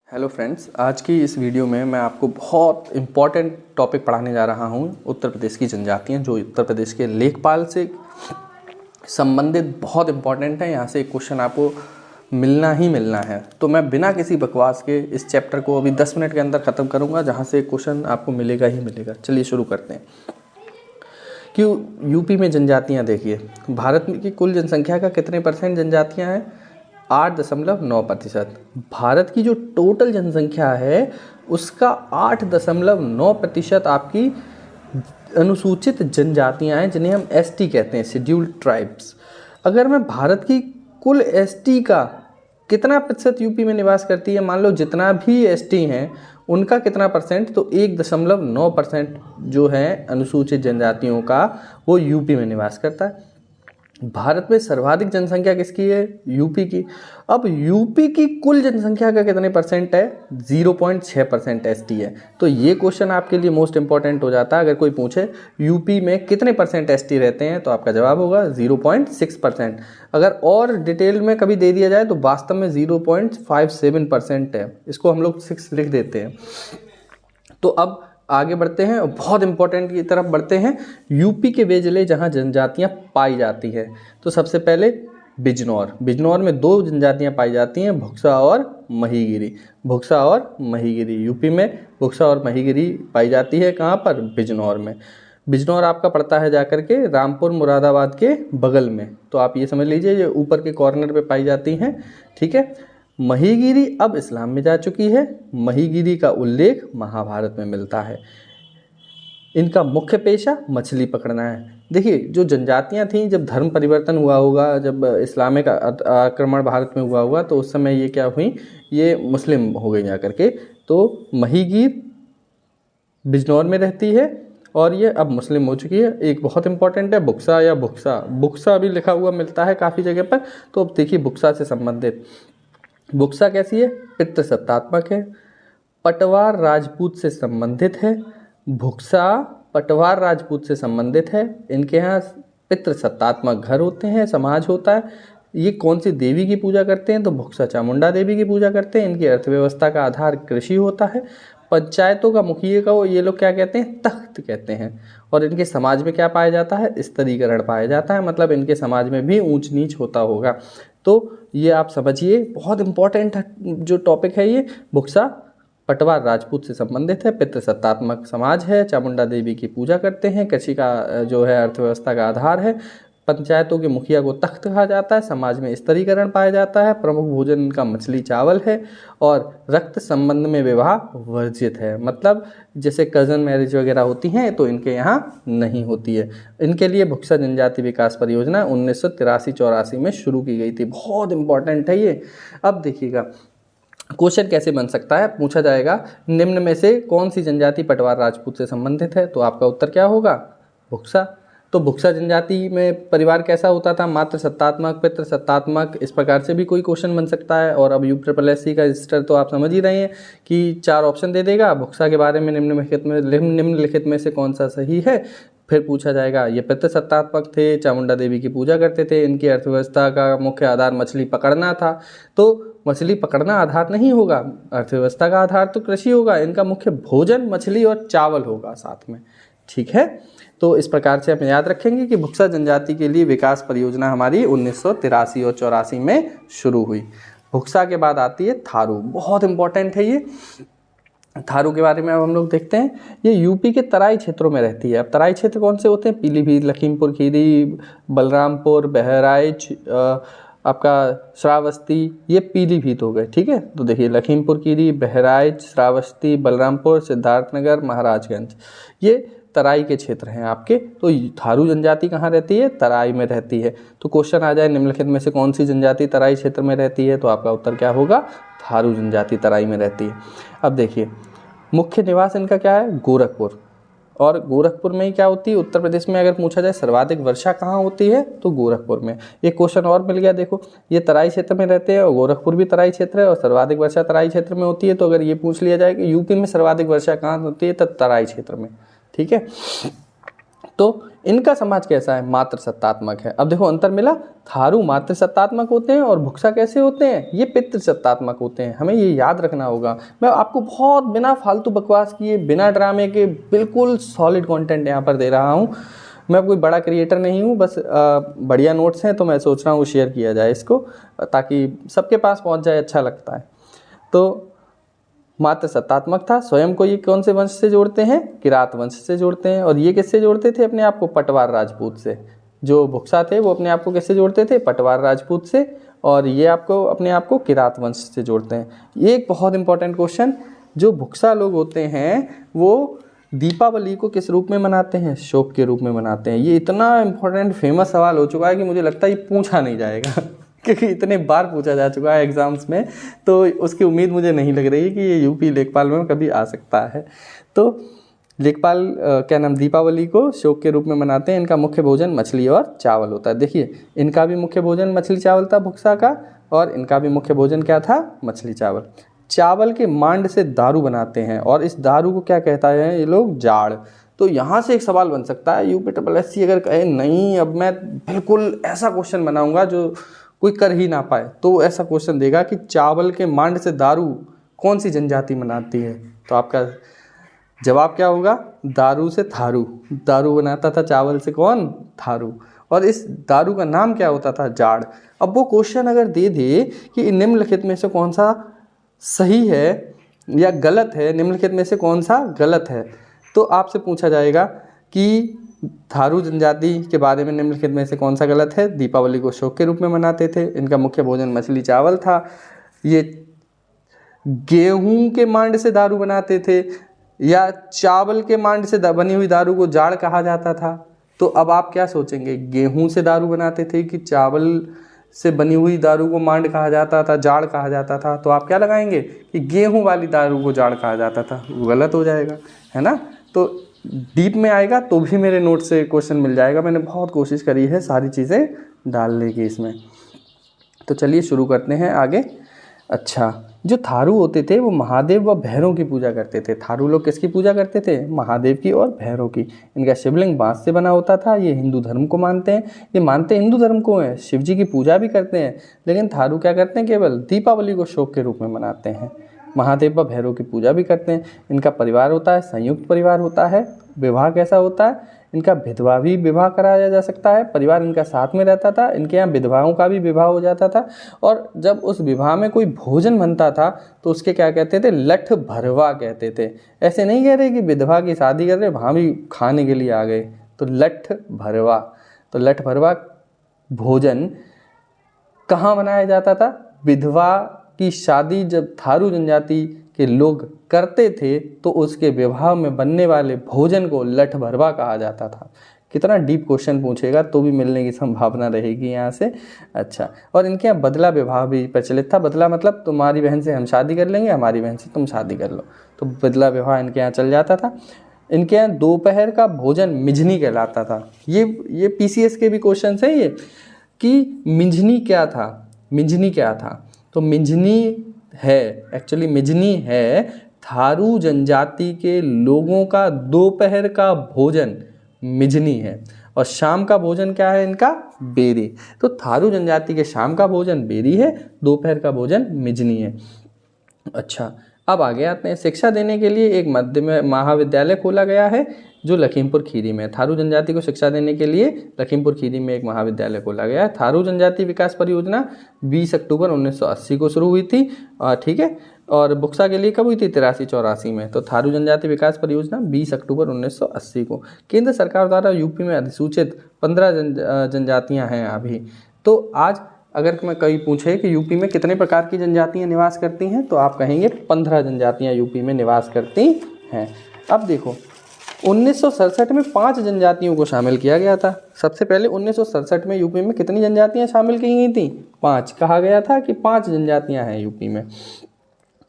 Hello friends, आज की इस वीडियो में मैं आपको बहुत इम्पॉर्टेंट टॉपिक पढ़ाने जा रहा हूँ। उत्तर प्रदेश की जनजातियाँ जो उत्तर प्रदेश के लेखपाल से संबंधित बहुत इम्पॉर्टेंट है। यहाँ से एक क्वेश्चन आपको मिलना ही मिलना है। तो मैं बिना किसी बकवास के इस चैप्टर को अभी 10 मिनट के अंदर ख़त्म करूँगा, जहाँ से एक क्वेश्चन आपको मिलेगा ही मिलेगा। चलिए शुरू करते हैं कि यूपी में जनजातियाँ देखिए, भारत की कुल जनसंख्या का कितने % जनजातियाँ हैं? 8.9%। भारत की जो टोटल जनसंख्या है उसका 8.9% आपकी अनुसूचित जनजातियां हैं, जिन्हें हम एसटी कहते हैं, शेड्यूल्ड ट्राइब्स। अगर मैं भारत की कुल एसटी का कितना प्रतिशत यूपी में निवास करती है, मान लो जितना भी एसटी हैं उनका कितना %, तो 1.9% जो है अनुसूचित जनजातियों का वो यूपी में निवास करता है। भारत में सर्वाधिक जनसंख्या किसकी है? यूपी की। अब यूपी की कुल जनसंख्या का कितने % है? 0.6% एसटी है। तो ये क्वेश्चन आपके लिए मोस्ट इंपॉर्टेंट हो जाता है। अगर कोई पूछे यूपी में कितने % एसटी रहते हैं, तो आपका जवाब होगा 0.6%। अगर और डिटेल में कभी दे दिया जाए तो वास्तव में 0.57% है। इसको हम लोग 6 लिख देते हैं। तो अब आगे बढ़ते हैं और बहुत इंपॉर्टेंट की तरफ बढ़ते हैं। यूपी के वे जिले जहाँ जनजातियाँ पाई जाती हैं, तो सबसे पहले बिजनौर। बिजनौर में 2 जनजातियाँ पाई जाती हैं, भुक्सा और महीगिरी। भुक्सा और महीगिरी, यूपी में भुक्सा और महीगिरी पाई जाती है। कहाँ पर? बिजनौर में। बिजनौर आपका पड़ता है जाकर के रामपुर मुरादाबाद के बगल में। तो आप ये समझ लीजिए ये ऊपर के कॉर्नर पे पाई जाती हैं, ठीक है। महीगिरी अब इस्लाम में जा चुकी है। महीगिरी का उल्लेख महाभारत में मिलता है। इनका मुख्य पेशा मछली पकड़ना है। देखिए, जो जनजातियां थीं, जब धर्म परिवर्तन हुआ होगा, जब इस्लामिक आक्रमण भारत में हुआ होगा, तो उस समय ये क्या हुई, ये मुस्लिम हो गई जाकर के। तो महीगीर बिजनौर में रहती है और ये अब मुस्लिम हो चुकी है। एक बहुत इंपॉर्टेंट है बुक्सा या भुक्सा। बुक्सा भी लिखा हुआ मिलता है काफ़ी जगह पर। तो अब देखिए बुक्सा से संबंधित, बुक्सा कैसी है? पितृसत्तात्मक है, पटवार राजपूत से संबंधित है। भुक्सा पटवार राजपूत से संबंधित है। इनके यहाँ पितृसत्तात्मक घर होते हैं, समाज होता है। ये कौन सी देवी की पूजा करते हैं? तो भुक्सा चामुंडा देवी की पूजा करते हैं। इनकी अर्थव्यवस्था का आधार कृषि होता है। पंचायतों का मुखिया को ये लोग क्या कहते हैं? तख्त कहते हैं। और इनके समाज में क्या पाया जाता है? स्तरीकरण पाया जाता है, मतलब इनके समाज में भी ऊंच नीच होता होगा। तो ये आप समझिए, बहुत इंपॉर्टेंट जो टॉपिक है ये। भुक्सा पटवार राजपूत से संबंधित है, पितृसत्तात्मक समाज है, चामुंडा देवी की पूजा करते हैं, कृषि का जो है अर्थव्यवस्था का आधार है। पंचायतों के मुखिया को तख्त कहा जाता है। समाज में स्तरीकरण पाया जाता है। प्रमुख भोजन इनका मछली चावल है। और रक्त संबंध में विवाह वर्जित है, मतलब जैसे कज़न मैरिज वगैरह होती हैं तो इनके यहाँ नहीं होती है। इनके लिए भुक्सा जनजाति विकास परियोजना 1983-84 में शुरू की गई थी। बहुत इंपॉर्टेंट है ये। अब देखिएगा क्वेश्चन कैसे बन सकता है, पूछा जाएगा निम्न में से कौन सी जनजाति पटवार राजपूत से संबंधित है? तो आपका उत्तर क्या होगा? भुक्सा। तो भुक्सा जनजाति में परिवार कैसा होता था? मात्र सत्तात्मक, पितृ सत्तात्मक, इस प्रकार से भी कोई क्वेश्चन बन सकता है। और अब USSC का रजिस्टर तो आप समझ ही रहे हैं कि 4 ऑप्शन दे देगा। भुक्सा के बारे में निम्नलिखित में से कौन सा सही है? फिर पूछा जाएगा ये पितृ सत्तात्मक थे, चामुंडा देवी की पूजा करते थे, इनकी अर्थव्यवस्था का मुख्य आधार मछली पकड़ना था। तो मछली पकड़ना आधार नहीं होगा, अर्थव्यवस्था का आधार तो कृषि होगा। इनका मुख्य भोजन मछली और चावल होगा साथ में, ठीक है। तो इस प्रकार से आप याद रखेंगे कि भुक्सा जनजाति के लिए विकास परियोजना हमारी 1983 और 84 में शुरू हुई। भुक्सा के बाद आती है थारू। बहुत इंपॉर्टेंट है ये। थारू के बारे में अब हम लोग देखते हैं। ये यूपी के तराई क्षेत्रों में रहती है। अब तराई क्षेत्र कौन से होते हैं? पीलीभीत, लखीमपुर खीरी, बलरामपुर, बहराइच, आपका श्रावस्ती, ये पीलीभीत हो गए, ठीक है। तो देखिए लखीमपुर खीरी, बहराइच, श्रावस्ती, बलरामपुर, सिद्धार्थनगर, महाराजगंज, ये तराई के क्षेत्र हैं आपके। तो थारू जनजाति कहाँ रहती है? तराई में रहती है। तो क्वेश्चन आ जाए निम्नलिखित में से कौन सी जनजाति तराई क्षेत्र में रहती है? तो आपका उत्तर क्या होगा? थारू जनजाति तराई में रहती है। अब देखिए मुख्य निवास इनका क्या है? गोरखपुर। और गोरखपुर में ही क्या होती है? उत्तर प्रदेश में अगर पूछा जाए सर्वाधिक वर्षा कहाँ होती है, तो गोरखपुर में। एक क्वेश्चन और मिल गया, देखो ये तराई क्षेत्र में रहते हैं और गोरखपुर भी तराई क्षेत्र है और सर्वाधिक वर्षा तराई क्षेत्र में होती है। तो अगर ये पूछ लिया जाए कि यूपी में सर्वाधिक वर्षा कहाँ होती है, तो तराई क्षेत्र में, ठीक है। तो इनका समाज कैसा है? मातृ सत्तात्मक है। अब देखो अंतर मिला, थारू मातृ सत्तात्मक होते हैं और भुक्सा कैसे होते हैं? ये पितृ सत्तात्मक होते हैं। हमें ये याद रखना होगा। मैं आपको बहुत बिना फालतू बकवास किए, बिना ड्रामे के बिल्कुल सॉलिड कंटेंट यहाँ पर दे रहा हूँ। मैं कोई बड़ा क्रिएटर नहीं हूँ, बस बढ़िया नोट्स हैं तो मैं सोच रहा हूँ शेयर किया जाए इसको, ताकि सबके पास पहुँच जाए, अच्छा लगता है। तो मातृ सत्तात्मक था। स्वयं को ये कौन से वंश से जोड़ते हैं? किरात वंश से जोड़ते हैं। और ये किससे जोड़ते थे अपने आप को? पटवार राजपूत से। जो भुक्सा थे वो अपने आप को किससे जोड़ते थे? पटवार राजपूत से। और ये आपको अपने आप को किरात वंश से जोड़ते हैं। ये एक बहुत इंपॉर्टेंट क्वेश्चन, जो भुक्सा लोग होते हैं वो दीपावली को किस रूप में मनाते हैं? शोक के रूप में मनाते हैं। ये इतना इंपॉर्टेंट फेमस सवाल हो चुका है कि मुझे लगता है ये पूछा नहीं जाएगा क्योंकि इतने बार पूछा जा चुका है एग्जाम्स में, तो उसकी उम्मीद मुझे नहीं लग रही है कि ये यूपी लेखपाल में कभी आ सकता है। तो लेखपाल क्या नाम, दीपावली को शोक के रूप में मनाते हैं। इनका मुख्य भोजन मछली और चावल होता है। देखिए इनका भी मुख्य भोजन मछली चावल था भुक्सा का, और इनका भी मुख्य भोजन क्या था? मछली चावल। चावल के मांड से दारू बनाते हैं, और इस दारू को क्या कहता है ये लोग? जाड़। तो यहाँ से एक सवाल बन सकता है, यूपीएससी अगर कहे नहीं अब मैं बिल्कुल ऐसा क्वेश्चन बनाऊंगा जो कोई कर ही ना पाए, तो ऐसा क्वेश्चन देगा कि चावल के मांड से दारू कौन सी जनजाति बनाती है? तो आपका जवाब क्या होगा? दारू से थारू। दारू बनाता था चावल से कौन? थारू। और इस दारू का नाम क्या होता था? जाड़। अब वो क्वेश्चन अगर दे दे कि निम्नलिखित में से कौन सा सही है या गलत है, निम्नलिखित में से कौन सा गलत है, तो आपसे पूछा जाएगा कि थारू जनजाति के बारे में निम्नलिखित में से कौन सा गलत है? दीपावली को शोक के रूप में मनाते थे, इनका मुख्य भोजन मछली चावल था, ये गेहूं के मांड से दारू बनाते थे, या चावल के मांड से बनी हुई दारू को जाड़ कहा जाता था। तो अब आप क्या सोचेंगे? गेहूं से दारू बनाते थे कि चावल से बनी हुई दारू को मांड कहा जाता था, जाड़ कहा जाता था? तो आप क्या लगाएंगे कि गेहूं वाली दारू को जाड़ कहा जाता था। वो गलत हो जाएगा, है ना। तो डीप में आएगा तो भी मेरे नोट से क्वेश्चन मिल जाएगा। मैंने बहुत कोशिश करी है सारी चीज़ें डालने की इसमें। तो चलिए शुरू करते हैं आगे। अच्छा, जो थारू होते थे वो महादेव व भैरव की पूजा करते थे। थारू लोग किसकी पूजा करते थे? महादेव की और भैरव की। इनका शिवलिंग बांस से बना होता था। ये हिंदू धर्म को मानते हैं। ये मानते हिंदू धर्म को हैं, शिव जी की पूजा भी करते हैं, लेकिन थारू क्या करते हैं? केवल दीपावली को शोक के रूप में मनाते हैं। महादेव व भैरव की पूजा भी करते हैं। इनका परिवार होता है संयुक्त परिवार होता है। विवाह कैसा होता है? इनका विधवा भी विवाह कराया जा सकता है। परिवार इनका साथ में रहता था। इनके यहाँ विधवाओं का भी विवाह हो जाता था। और जब उस विवाह में कोई भोजन बनता था तो उसके क्या कहते थे? लठ भरवा कहते थे। ऐसे नहीं कह रहे कि विधवा की शादी कर रहे वहाँ भी खाने के लिए आ गए, तो लठ भरवा। तो लठ भरवा भोजन कहाँ बनाया जाता था? विधवा की शादी जब थारू जनजाति के लोग करते थे तो उसके विवाह में बनने वाले भोजन को लठ भरवा कहा जाता था। कितना डीप क्वेश्चन पूछेगा तो भी मिलने की संभावना रहेगी यहाँ से। अच्छा, और इनके यहाँ बदला विवाह भी प्रचलित था। बदला मतलब तुम्हारी बहन से हम शादी कर लेंगे, हमारी बहन से तुम शादी कर लो, तो बदला विवाह इनके यहाँ चल जाता था। इनके यहाँ दोपहर का भोजन मिंजनी कहलाता था। ये पीसीएस के भी क्वेश्चन है ये, कि मिंजनी क्या था? मिंजनी क्या था? तो मिंजनी है, एक्चुअली मिंजनी है थारू जनजाति के लोगों का दोपहर का भोजन मिंजनी है। और शाम का भोजन क्या है इनका? बेरी। तो थारू जनजाति के शाम का भोजन बेरी है, दोपहर का भोजन मिंजनी है। अच्छा, अब आगे आते हैं। शिक्षा देने के लिए एक मध्य महाविद्यालय खोला गया है जो लखीमपुर खीरी में। थारू जनजाति को शिक्षा देने के लिए लखीमपुर खीरी में एक महाविद्यालय खोला गया है। थारू जनजाति विकास परियोजना 20 अक्टूबर 1980 को शुरू हुई थी, ठीक है। और बुक्सा के लिए कब हुई थी? 83-84 में। तो थारू जनजाति विकास परियोजना 20 अक्टूबर 1980 को। केंद्र सरकार द्वारा यूपी में अधिसूचित 15 जनजातियाँ हैं अभी। तो आज अगर मैं कहीं पूछे कि यूपी में कितने प्रकार की जनजातियाँ निवास करती हैं, तो आप कहेंगे 15 जनजातियाँ यूपी में निवास करती हैं। अब देखो 1967 में 5 जनजातियों को शामिल किया गया था। सबसे पहले 1967 में यूपी में कितनी जनजातियाँ शामिल की गई थी? 5। कहा गया था कि 5 जनजातियाँ हैं यूपी में।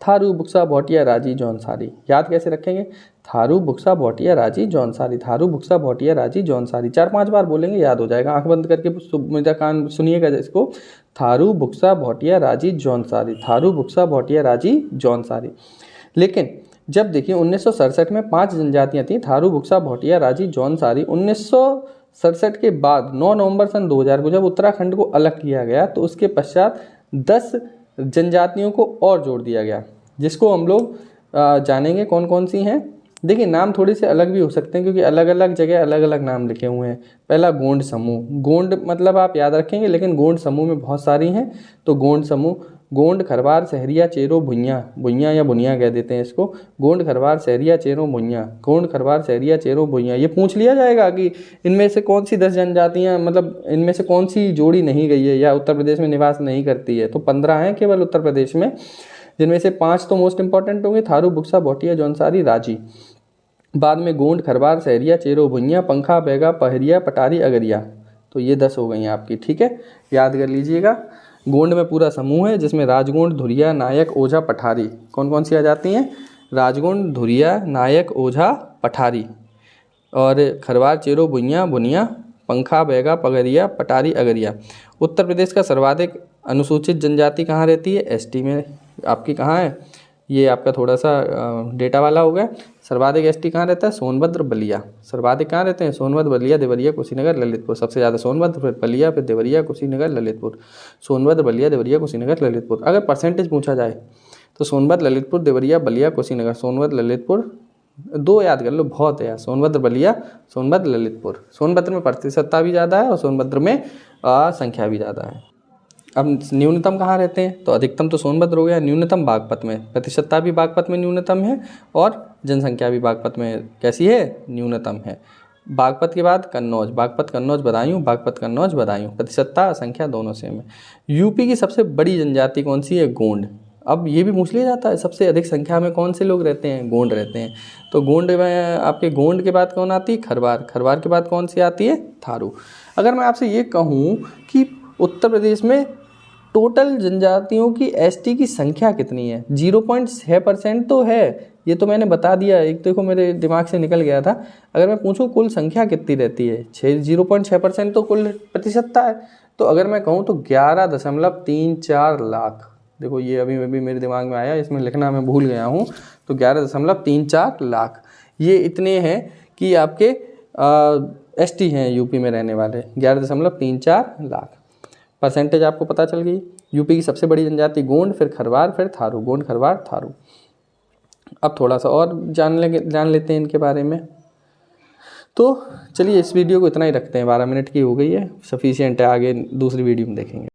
थारू, बुक्सा, भोटिया, राजी, जौनसारी। याद कैसे रखेंगे? थारू, बुक्सा, भोटिया, राजी, जौनसारी। थारू, बुक्सा, भोटिया, राजी, जौनसारी। 4-5 बार बोलेंगे, याद हो जाएगा। आंख बंद करके मेरा कान सुनिएगा इसको। थारू, बुक्सा, भोटिया, राजी, जौनसारी। थारू, बुक्सा, भोटिया, राजी, जौनसारी। लेकिन जब देखिए 1967 में 5 जनजातियां थी, थारू, बुक्सा, भोटिया, राजी, जौनसारी। 1967 के बाद 9 नवंबर सन 2000 को जब उत्तराखंड को अलग किया गया तो उसके पश्चात 10 जनजातियों को और जोड़ दिया गया, जिसको हम लोग जानेंगे कौन कौन सी हैं। देखिए नाम थोड़े से अलग भी हो सकते हैं क्योंकि अलग अलग जगह अलग अलग नाम लिखे हुए हैं। पहला गोंड समूह, गोंड मतलब आप याद रखेंगे, लेकिन गोंड समूह में बहुत सारी हैं। तो गोंड समूह, गोंड, खरवार, सहरिया, चेरो, भुइयाँ, भुइयाँ या बुनिया कह देते हैं इसको। गोंड, खरवार, सहरिया, चेरो, भुइयाँ, गोंड, खरवार, सहरिया, चेरो, भुइयाँ। ये पूछ लिया जाएगा कि इनमें से कौन सी 10 जनजातियाँ, मतलब इनमें से कौन सी जोड़ी नहीं गई है या उत्तर प्रदेश में निवास नहीं करती है। तो 15 हैं केवल उत्तर प्रदेश में, जिनमें से 5 तो मोस्ट इंपॉर्टेंट होंगे, थारू, बुक्सा, भोटिया, जौनसारी, राजी। बाद में गोंड, खरवार, सहरिया, चेरो, भुइयाँ, पंखा, बैगा, पहरिया, पटारी, अगरिया। तो ये 10 हो गई हैं आपकी, ठीक है, याद कर लीजिएगा। गोंड में पूरा समूह है जिसमें राजगोंड, धुरिया, नायक, ओझा, पठारी। कौन कौन सी आ जाती हैं? राजगोंड, धुरिया, नायक, ओझा, पठारी। और खरवार, चेरो, भुइयाँ, बुनिया, पंखा, बैगा, पगरिया, पटारी, अगरिया। उत्तर प्रदेश का सर्वाधिक अनुसूचित जनजाति कहाँ रहती है? एसटी में। आपकी कहाँ है? ये आपका थोड़ा सा डेटा वाला हो गया। सर्वाधिक एसटी कहाँ रहता है? सोनभद्र, बलिया। सर्वाधिक कहाँ रहते हैं? सोनभद्र, बलिया, देवरिया, कुशीनगर, ललितपुर। सबसे ज़्यादा सोनभद्र, फिर बलिया, फिर देवरिया, कुशीनगर, ललितपुर। सोनभद्र, बलिया, देवरिया, कुशीनगर, ललितपुर। अगर परसेंटेज पूछा जाए तो सोनभद्र, ललितपुर, देवरिया, बलिया, कुशीनगर। सोनभद्र, ललितपुर, 2 याद कर लो, बहुत है यार। सोनभद्र, बलिया, सोनभद्र, ललितपुर। सोनभद्र में प्रतिशतता भी ज़्यादा है और सोनभद्र में संख्या भी ज़्यादा है। अब न्यूनतम कहाँ रहते हैं? तो अधिकतम तो सोनभद्र हो गया, न्यूनतम बागपत में। प्रतिशतता भी बागपत में न्यूनतम है और जनसंख्या भी बागपत में कैसी है? न्यूनतम है। बागपत के बाद कन्नौज, बागपत, कन्नौज, बदायूं, बागपत, कन्नौज, बदायूं। प्रतिशतता संख्या दोनों सेम है। यूपी की सबसे बड़ी जनजाति कौन सी है? गोंड। अब ये भी पूछ लिया जाता है सबसे अधिक संख्या में कौन से लोग रहते हैं? गोंड रहते हैं। तो गोंड में आपके गोंड के बाद कौन आती है? खरवार। खरवार के बाद कौन सी आती है? थारू। अगर मैं आपसे ये कहूँ कि उत्तर प्रदेश में टोटल जनजातियों की एसटी की संख्या कितनी है? 0.6% तो है, ये तो मैंने बता दिया। एक देखो मेरे दिमाग से निकल गया था। अगर मैं पूछूं कुल संख्या कितनी रहती है? 0.6% तो कुल प्रतिशतता है। तो अगर मैं कहूं तो 11.34 लाख। देखो ये अभी मेरे दिमाग में आया, इसमें लिखना मैं भूल गया हूँ। तो 11.34 लाख ये इतने हैं कि आपके एसटी हैं यूपी में रहने वाले। 11.34 लाख। परसेंटेज आपको पता चल गई। यूपी की सबसे बड़ी जनजाति गोंड, फिर खरवार, फिर थारू। गोंड, खरवार, थारू। अब थोड़ा सा और जान लेते हैं इनके बारे में। तो चलिए इस वीडियो को इतना ही रखते हैं, 12 मिनट की हो गई है, सफिशिएंट है। आगे दूसरी वीडियो में देखेंगे।